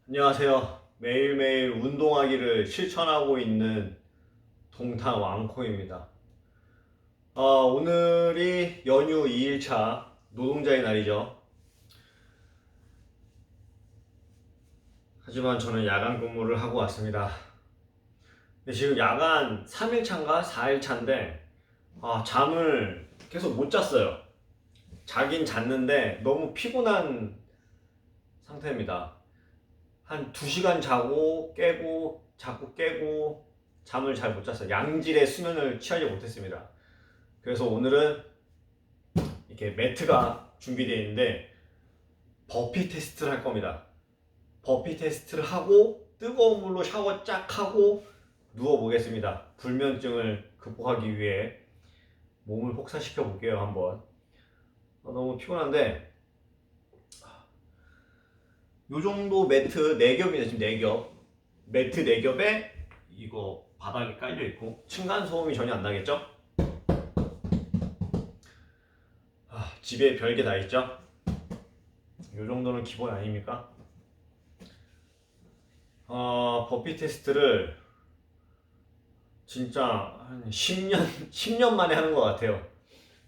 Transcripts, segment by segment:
안녕하세요. 매일매일 운동하기를 실천하고 있는 동탄 왕코입니다. 오늘이 연휴 2일차 노동자의 날이죠. 하지만 저는 야간 근무를 하고 왔습니다. 근데 지금 야간 3일차인가 4일차인데 잠을 계속 못 잤어요. 자긴 잤는데 너무 피곤한 상태입니다. 한 2시간 자고 깨고 자꾸 깨고 잠을 잘 못 잤어요. 양질의 수면을 취하지 못했습니다. 그래서 오늘은 이렇게 매트가 준비되어 있는데 버피 테스트를 할 겁니다. 버피 테스트를 하고 뜨거운 물로 샤워 쫙 하고 누워 보겠습니다. 불면증을 극복하기 위해 몸을 혹사시켜 볼게요. 한번. 너무 피곤한데 요 정도 매트 4겹입니다. 지금 4겹. 매트 4겹에 이거 바닥에 깔려 있고 층간 소음이 전혀 안 나겠죠? 집에 별게 다 있죠? 요 정도는 기본 아닙니까? 버피 테스트를 진짜 한 10년 만에 하는 것 같아요.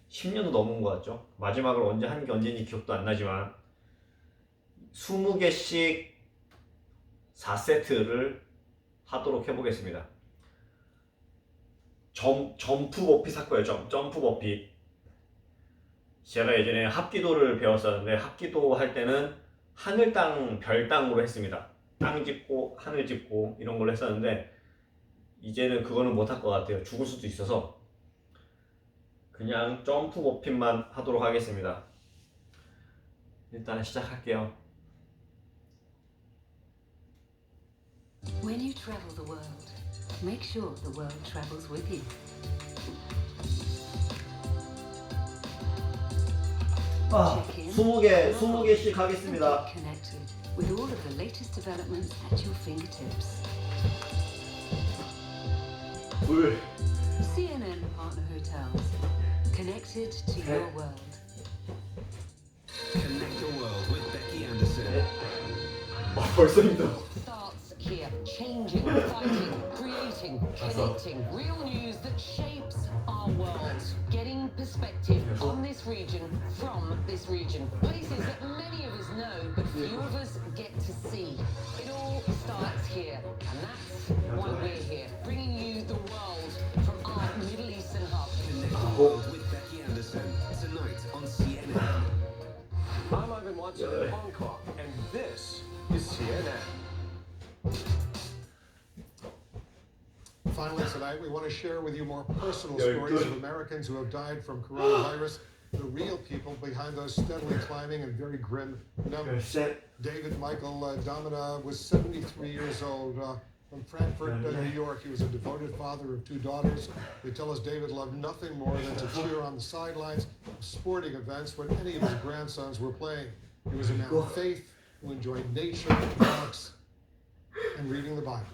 10년도 넘은 것 같죠? 마지막으로 언제 한 게 언제인지 기억도 안 나지만 20개씩 4세트를 하도록 해보겠습니다. 점프 버피 살 거예요. 점프 버피. 제가 예전에 합기도를 배웠었는데 합기도 할 때는 하늘 땅, 별 땅으로 했습니다. 땅 짚고 하늘 짚고 이런 걸 했었는데 이제는 그거는 못할 것 같아요. 죽을 수도 있어서 그냥 점프 버피만 하도록 하겠습니다. 일단 시작할게요. When you travel the world, make sure the world travels with you. 20개씩 하겠습니다. Get connected with all of the latest developments at your fingertips. 불. CNN Partner Hotels. Connected to your world. Connect the world with Becky Anderson. 벌써 힘들어. Starts here, changing, fighting, creating, connecting. Real news that shapes our world. Getting perspective on this region, from this region. Places that many of us know, but few of us get to see. It all starts here, and that's why we're here, bringing you the world from our Middle Eastern hub. Connect the world with Becky Anderson tonight on CNN. I'm Ivan Watson in Hong Kong, and this is CNN. Finally tonight, we want to share with you more personal stories of Americans who have died from coronavirus, the real people behind those steadily climbing and very grim numbers. David Michael Domina was 73 years old. From Frankfurt, New York. He was a devoted father of 2 daughters. They tell us David loved nothing more than to cheer on the sidelines of sporting events when any of his grandsons were playing. He was a man of faith who enjoyed nature, walks, and reading the Bible.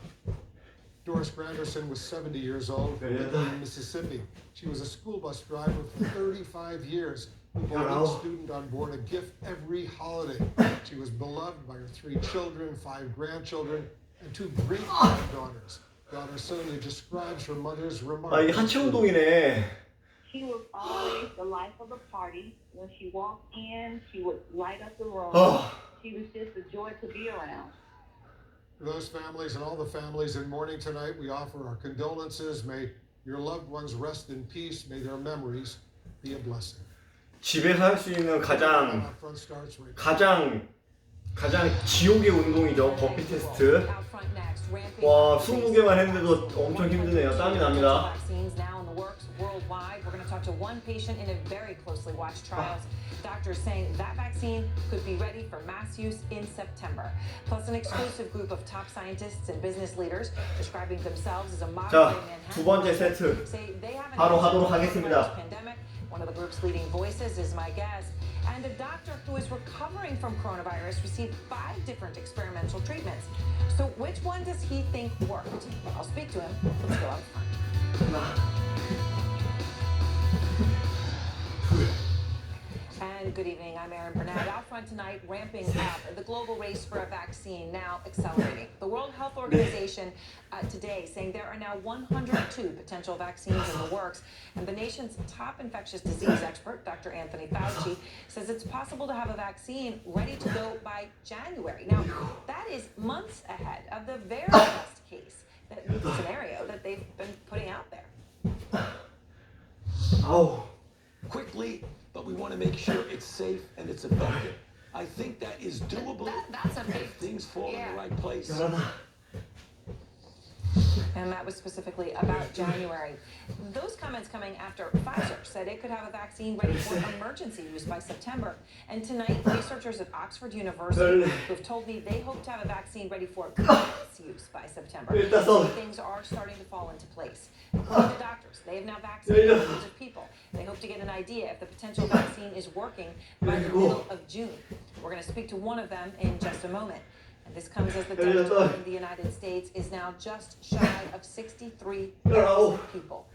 Doris Granderson was 70 years old from Midland, Mississippi. She was a school bus driver for 35 years who bought each student on board a gift every holiday. She was beloved by her 3 children, 5 grandchildren, and 2 great-granddaughters. Daughter Sonia describes her mother's remarks. 이게 하체 운동이네. She was always the life of the party. When she walked in, she would light up the room. She was just a joy to be around. For those families and all the families in mourning tonight, we offer our condolences. May your loved ones rest in peace. May their memories be a blessing. 집에서 할 수 있는 가장 Front starts right 지옥의 운동이죠. 버피 테스트. 와, 20개만 했는데도 엄청 힘드네요. 땀이 납니다. Worldwide, we're going to talk to one patient in a very closely watched trial. Doctors saying that vaccine could be ready for mass use in September. Plus, an exclusive group of top scientists and business leaders describing themselves as a modern day 자, 두 번째 세트 바로 하도록 하겠습니다. One of the group's leading voices is my guest. And a doctor who is recovering from coronavirus received 5 different experimental treatments. So which one does he think worked? I'll speak to him. Let's go out front. And And good evening, I'm Erin Burnett. Out front tonight, ramping up the global race for a vaccine, now accelerating. The World Health Organization today saying there are now 102 potential vaccines in the works. And the nation's top infectious disease expert, Dr. Anthony Fauci, says it's possible to have a vaccine ready to go by January. Now, that is months ahead of the very best case scenario that they've been putting out there. 아우. Quickly, but we want to make sure it's safe and it's effective. I think that is doable That's a big if things fall in yeah. the right place. And that was specifically about January. Those comments coming after Pfizer said it could have a vaccine ready for emergency use by September. And tonight, researchers at Oxford University who have told me they hope to have a vaccine ready for mass use by September. So things are starting to fall into place. According to doctors, they have now vaccinated millions of people. They hope to get an idea if the potential vaccine is working by the middle of June. We're going to speak to one of them in just a moment. And this comes as the death toll in the United States is now just shy of 63,000 people.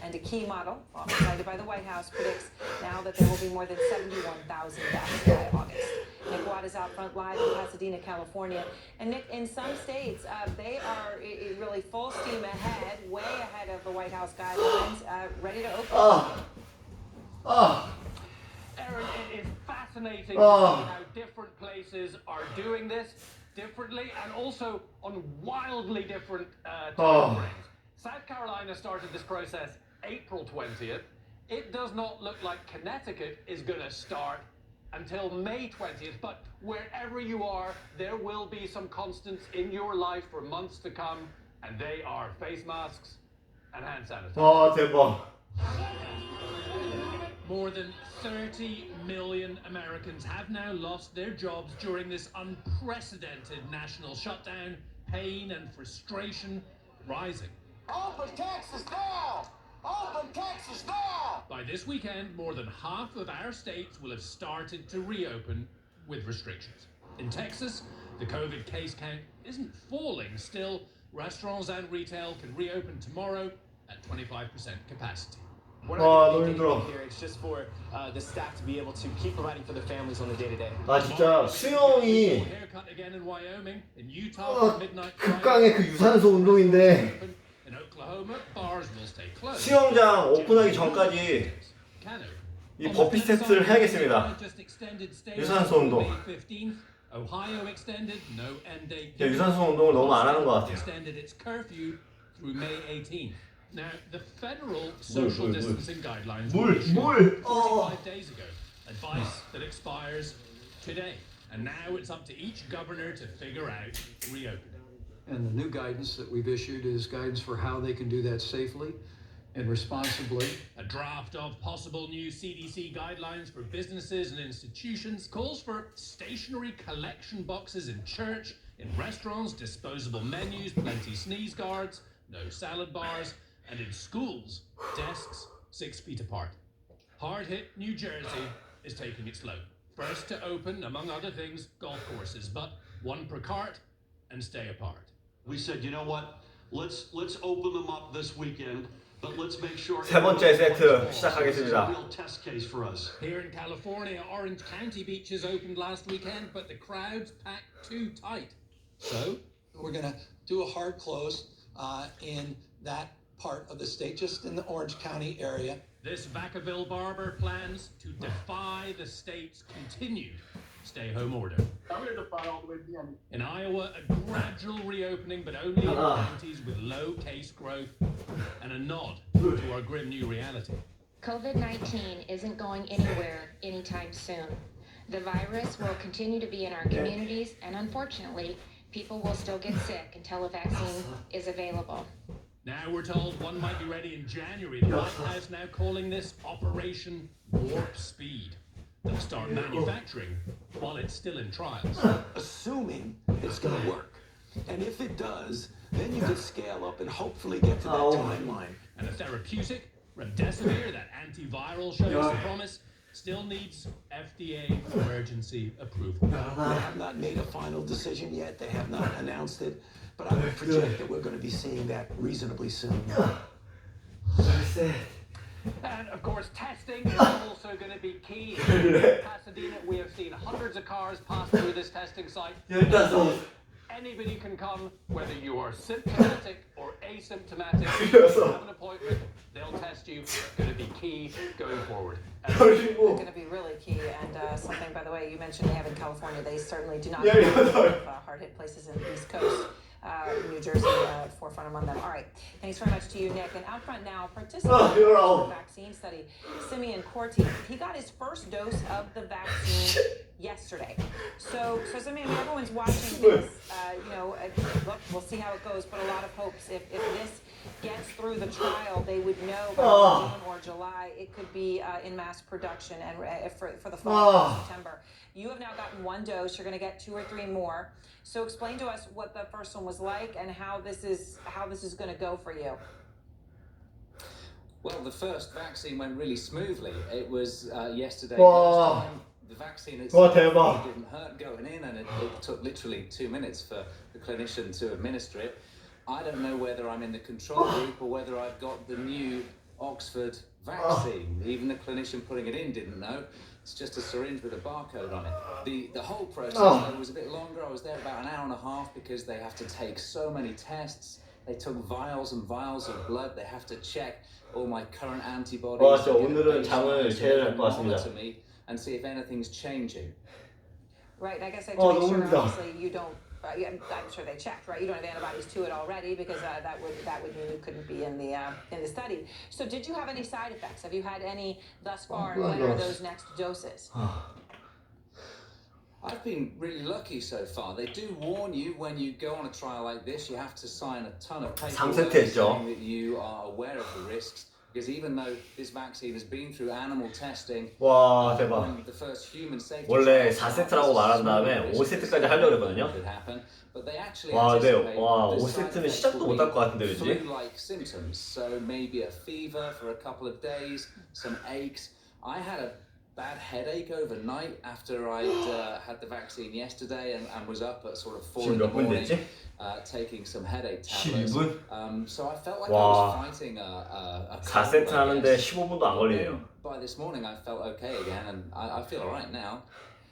And a key model, cited by the White House, predicts now that there will be more than 71,000 deaths by August. Nick Watt is out front live in Pasadena, California. And Nick, in some states, they are really full steam ahead, way ahead of the White House guidelines, ready to open. Erin, it is fascinating to see how different places are doing this differently and also on wildly different time frames. South Carolina started this process April 20th. It does not look like Connecticut is going to start until May 20th, but wherever you are, there will be some constants in your life for months to come, and they are face masks and hand sanitizer. 대박. More than 30 million Americans have now lost their jobs during this unprecedented national shutdown. Pain and frustration rising. Open Texas now! Open Texas now! By this weekend, more than half of our states will have started to reopen with restrictions. In Texas, the COVID case count isn't falling. Still, restaurants and retail can reopen tomorrow at 25% capacity. We're not going to make anything here. It's just for the staff to be able to keep providing for their families on the day-to-day. 아 진짜 수영이 Haircut again in Wyoming, in Utah, midnight 극강의 그 유산소 운동인데 in Oklahoma, bars will stay closed. 수영장 오픈하기 전까지 이 버피 세트를 해야겠습니다. 유산소 운동. Ohio extended, no end date. 유산소 운동을 너무 안 하는 것 같아요. Extended its curfew through May 18th. Now, the federal social distancing guidelines were issued 45 days ago. Advice that expires today. And now it's up to each governor to figure out reopening. And the new guidance that we've issued is guidance for how they can do that safely and responsibly. A draft of possible new CDC guidelines for businesses and institutions calls for stationary collection boxes in church, in restaurants, disposable menus, plenty sneeze guards, no salad bars, and in schools, desks 6 feet apart. Hard-hit New Jersey is taking it slow. First to open, among other things, golf courses, but one per cart and stay apart. We said, you know what? Let's open them up this weekend, but let's make sure. 세 번째 세트 시작하겠습니다. Real test case for us. Here in California, Orange County beaches opened last weekend, but the crowds packed too tight. So we're going to do a hard close in that part of the state, just in the Orange County area. This Vacaville barber plans to defy the state's continued stay-home order. In Iowa, a gradual reopening, but only in counties with low case growth, and a nod to our grim new reality. COVID-19 isn't going anywhere anytime soon. The virus will continue to be in our communities, and unfortunately, people will still get sick until a vaccine is available. Now we're told one might be ready in January. The White House now calling this Operation Warp Speed. They'll start manufacturing while it's still in trials. Assuming it's going to work. And if it does, then you can scale up and hopefully get to that timeline. And a therapeutic, remdesivir, that antiviral shows the promise, still needs FDA emergency approval. They have not made a final decision yet. They have not announced it. But I would project that we're going to be seeing that reasonably soon. And of course, testing is also going to be key. In Pasadena, we have seen hundreds of cars pass through this testing site. Anybody can come, whether you are symptomatic or asymptomatic. Have an appointment, they'll test you. It's going to be key going forward. It's going to be really key, and something, by the way, you mentioned they have in California. They certainly do not have hard-hit places in the East Coast. New Jersey, forefront among them. All right, thanks very much to you, Nick. And out front now, participant in the vaccine study, Simeon Corti. He got his first dose of the vaccine yesterday. So Simeon, everyone's watching this. Look, we'll see how it goes. But a lot of hopes. If this gets through the trial, they would know by June or July it could be in mass production and for the fall of September. You have now gotten one dose. You're going to get 2 or 3 more. So explain to us what the first one was like and how this is going to go for you. Well, the first vaccine went really smoothly. It was yesterday. The vaccine itself didn't hurt going in, and it took literally 2 minutes for the clinician to administer it. I don't know whether I'm in the control group or whether I've got the new Oxford vaccine. Even the clinician putting it in didn't know. It's just a syringe with a barcode on it. The whole process though, was a bit longer. I was there about an hour and a half because they have to take so many tests. They took vials and vials of blood. They have to check all my current antibodies. 오늘은 잠을 제일 잘 것 같습니다. And see if anything's changing. Right, I guess I have to make sure obviously you don't. I'm sure they checked, right? You don't have antibodies to it already because that would mean you couldn't be in the study. So did you have any side effects? Have you had any thus far? When are those next doses? I've been really lucky so far. They do warn you when you go on a trial like this, you have to sign a ton of paperwork saying that you are aware of the risks. Because even though this vaccine has been through animal testing, 와 대박. the first human safety 원래 4세트라고 말한 다음에 5세트까지 하려고 했거든요. 와, 네. 와, 5세트는 시작도 못할 것 같은데, 그치? Flu-like symptoms, so maybe a fever for a couple of days, some aches. I had a bad headache overnight after I'd had the vaccine yesterday and was up at sort of 4 in the morning. Taking some headache tablets. So I felt like I was fighting a 4세트 하는데 15분도 안 걸리네요. By this morning I felt okay again and I feel alright now.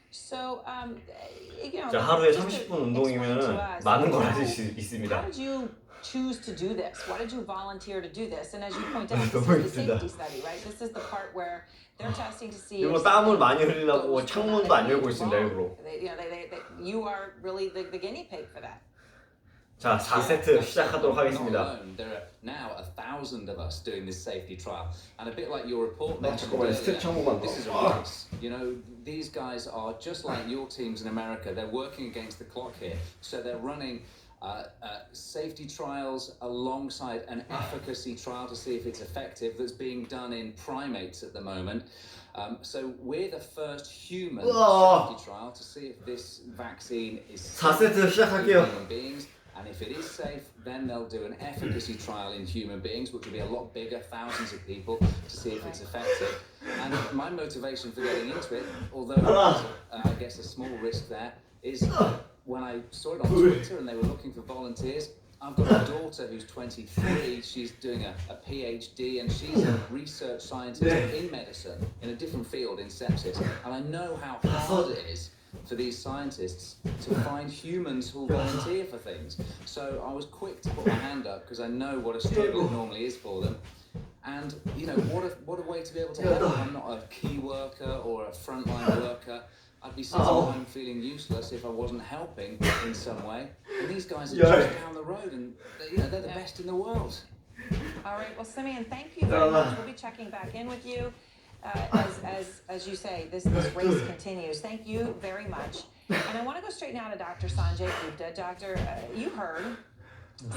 So, 자, 하루에 30분 운동이면 많은 걸 하실 수 있습니다. How did you choose to do this? Why did you volunteer to do this? And as you point out, this is the safety study, right? This is the part where they're testing to see. 그리고 땀을 많이 흘리려고 창문도 안 열고 있습니다, 일부러. You are really the guinea pig for that. 자, 4세트 시작하도록 하겠습니다. There are now 1,000 of us doing this safety trial, and a bit like your report mentioned 잠깐만요, earlier, 스텝 창문만 this is a race. You know, these guys are just like your teams in America. They're working against the clock here, so they're running safety trials alongside an efficacy trial to see if it's effective that's being done in primates at the moment. So we're the first human safety trial to see if this vaccine is safe 4세트 시작할게요. in human beings. And if it is safe, then they'll do an efficacy trial in human beings, which will be a lot bigger, thousands of people, to see if it's effective. And my motivation for getting into it, although there's, I guess, a small risk there, is when I saw it on Twitter and they were looking for volunteers. I've got a daughter who's 23, she's doing a PhD, and she's a research scientist in medicine, in a different field, in sepsis. And I know how hard it is for these scientists to find humans who'll volunteer for things. So I was quick to put my hand up because I know what a struggle it normally is for them. And you know, what a way to be able to help. I'm not a key worker or a frontline worker. I'd be sitting home feeling useless if I wasn't helping in some way. And these guys are just down the road, and they're the best in the world. All right, well, Simeon, thank you very much. We'll be checking back in with you. As you say, this race continues. Thank you very much. And I want to go straight now to Dr. Sanjay Gupta. Doctor, you heard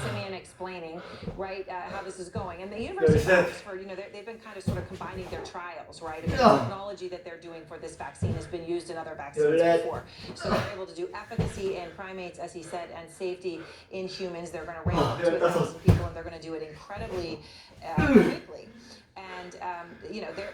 Simeon explaining, right, how this is going. And the University of Oxford, they've been kind of sort of combining their trials, right? I mean, the technology that they're doing for this vaccine has been used in other vaccines before. So they're able to do efficacy in primates, as he said, and safety in humans. They're going to ramp up to 1,000 people, and they're going to do it incredibly quickly. And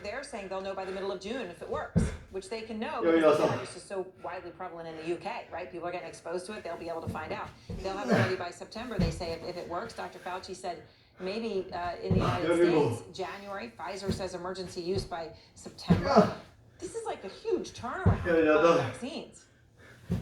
they're saying they'll know by the middle of June if it works, which they can know because the virus is so widely prevalent in the UK, right? People are getting exposed to it. They'll be able to find out. They'll have it ready by September, they say, if it works. Dr. Fauci said maybe in the United States, January. Pfizer says emergency use by September. This is like a huge turnaround on vaccines.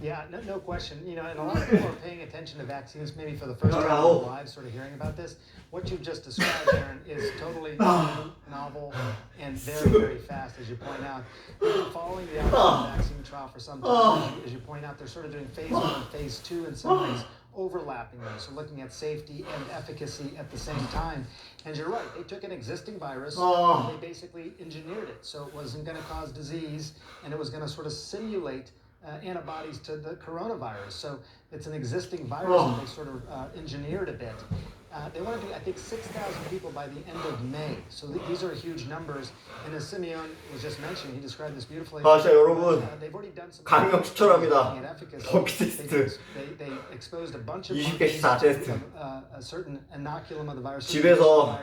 Yeah, no question. You know, and a lot of people are paying attention to vaccines maybe for the first time in their lives, sort of hearing about this. What you've just described, Aaron, is totally novel and very, very fast, as you point out. We've been following the vaccine trial for some time. As you point out, they're sort of doing phase 1 and phase 2 in some ways, overlapping those. So looking at safety and efficacy at the same time. And you're right, they took an existing virus, and they basically engineered it. So it wasn't going to cause disease, and it was going to sort of simulate antibodies to the coronavirus. So it's an existing virus that they sort of engineered a bit. They want to do, I think, 6,000 people by the end of May. So these are huge numbers. And as Simeon was just mentioning, he described this beautifully. 자, 여러분, they've already done some 강력 추천합니다. 버피 테스트. They exposed a bunch of 20개씩 다 테스트. a certain inoculum of the virus. 집에서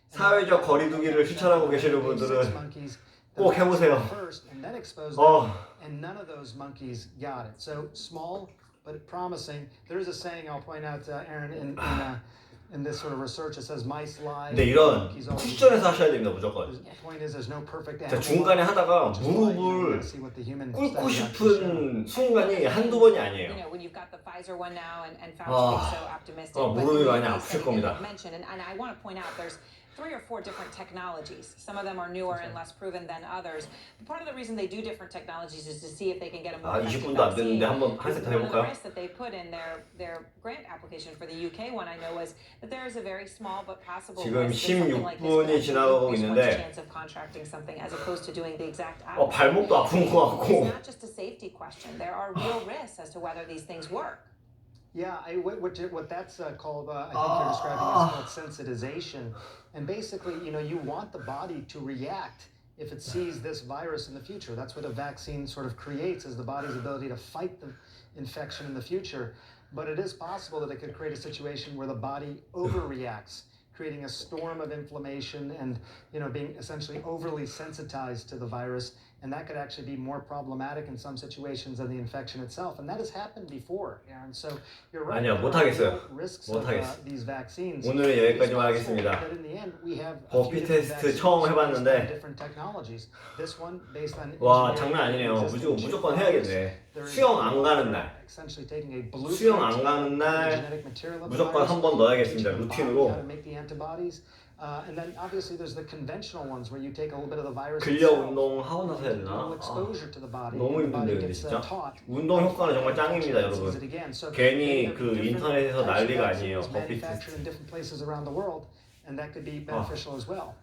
사회적 거리두기를 실천하고 계시는 분들은 꼭 해보세요. And none of those monkeys got it. So small but promising. There is a saying I'll point out, Aaron, in this sort of research. It says mice lie. 근데 이런 쿠션에서 하셔야 됩니다, 무조건. The point is there's no perfect 자, animal. 중간에 하다가 무릎을 꿇고 싶은 순간이 한두 번이 아니에요. You know, when you've got the Pfizer one now and Fauci being so optimistic. 무릎이 많이 아프실 겁니다. And I want to point out there's 3 or 4 different technologies. Some of them are newer and less proven than others. But part of the reason they do different technologies is to see if they can get a more effective 20분도 안 됐는데 한번 한 세트 One of the 해볼까요? risks that they put in their grant application for the UK one, I know, was that there is a very small but possible 지금 risk that something like this 16분이 could 지나가고 increase one's 있는데 chance of contracting something as opposed to doing the exact opposite. 발목도 아픈 것 같고. It's not just a safety question. There are real risks as to whether these things work. Yeah, what that's called, I think you're describing is called sensitization. And basically, you know, you want the body to react if it sees this virus in the future. That's what a vaccine sort of creates, is the body's ability to fight the infection in the future. But it is possible that it could create a situation where the body overreacts, creating a storm of inflammation and, you know, being essentially overly sensitized to the virus. And that could actually be more problematic in some situations than the infection itself. And that has happened before, Aaron. So you're right. 아니요, 못하겠어요. Risks of these vaccines. 오늘은 여기까지만 하겠습니다. But in the end, we have 버피 테스트 처음 해봤는데 different technologies. This one based on 와, 장난 아니네요. 무조건 해야겠네. 수영 안 가는 날, 수영 안 가는 날 무조건 한 번 넣어야겠습니다. 루틴으로. And then obviously there's the conventional ones where you take a little bit of the virus. 근력 운동 하고 나서 해야 되나? 너무 힘든데 근데 진짜 운동 효과는 정말 짱입니다, 여러분. 괜히 그 인터넷에서 난리가 아니에요. 버피 테스트. And that could be beneficial as well.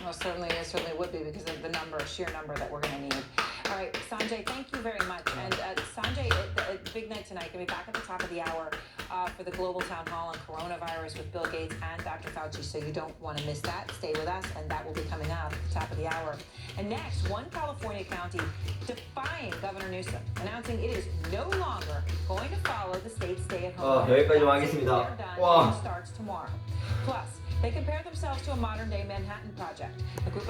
Well, certainly, it certainly would be because of the sheer number that we're going to need. All right, Sanjay, thank you very much. And Sanjay, a big night tonight. Going to be back at the top of the hour for the global town hall on coronavirus with Bill Gates and Dr. Fauci. So you don't want to miss that. Stay with us, and that will be coming up at the top of the hour. And next, one California county defying Governor Newsom, announcing it is no longer going to follow the state's stay-at-home. 여기까지만 하겠습니다. 와. Starts tomorrow. Plus, they compare themselves to a modern-day Manhattan Project. A group